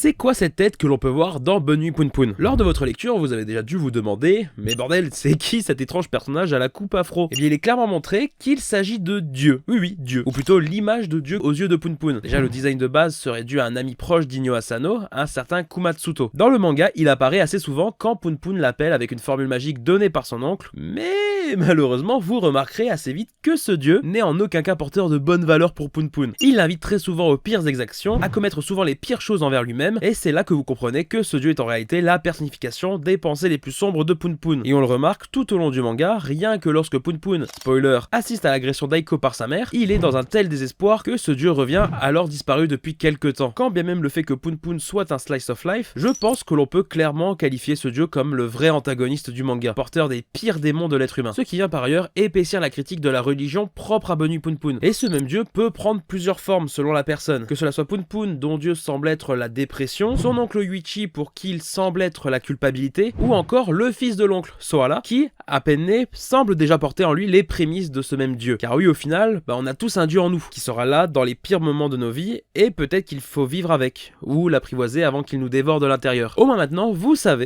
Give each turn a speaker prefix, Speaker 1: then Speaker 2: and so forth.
Speaker 1: C'est quoi cette tête que l'on peut voir dans Bonne Nuit Poun Poun? Lors de votre lecture, vous avez déjà dû vous demander « Mais bordel, c'est qui cet étrange personnage à la coupe afro ?» Eh bien, il est clairement montré qu'il s'agit de Dieu. Oui, Dieu. Ou plutôt l'image de Dieu aux yeux de Poun Poun. Déjà, le design de base serait dû à un ami proche d'Inyo Asano, un certain Kumatsuto. Dans le manga, il apparaît assez souvent quand Poun Poun l'appelle avec une formule magique donnée par son oncle, mais malheureusement, vous remarquerez assez vite que ce dieu n'est en aucun cas porteur de bonnes valeurs pour Poun Poun. Il l'invite très souvent aux pires exactions, à commettre souvent les pires choses envers lui-même, et c'est là que vous comprenez que ce dieu est en réalité la personnification des pensées les plus sombres de Poun Poun. Et on le remarque tout au long du manga, rien que lorsque Poun Poun, spoiler, assiste à l'agression d'Aiko par sa mère, il est dans un tel désespoir que ce dieu revient alors disparu depuis quelques temps. Quand bien même le fait que Poun Poun soit un slice of life, je pense que l'on peut clairement qualifier ce dieu comme le vrai antagoniste du manga, porteur des pires démons de l'être humain. Ce qui vient par ailleurs épaissir la critique de la religion propre à Bonne Nuit Poun Poun. Et ce même dieu peut prendre plusieurs formes selon la personne, que cela soit Poun Poun dont Dieu semble être la dépression, son oncle Yuichi pour qui il semble être la culpabilité, ou encore le fils de l'oncle, Sohala, qui, à peine né, semble déjà porter en lui les prémices de ce même dieu. Car oui, au final, on a tous un dieu en nous, qui sera là dans les pires moments de nos vies, et peut-être qu'il faut vivre avec, ou l'apprivoiser avant qu'il nous dévore de l'intérieur. Au moins maintenant, vous savez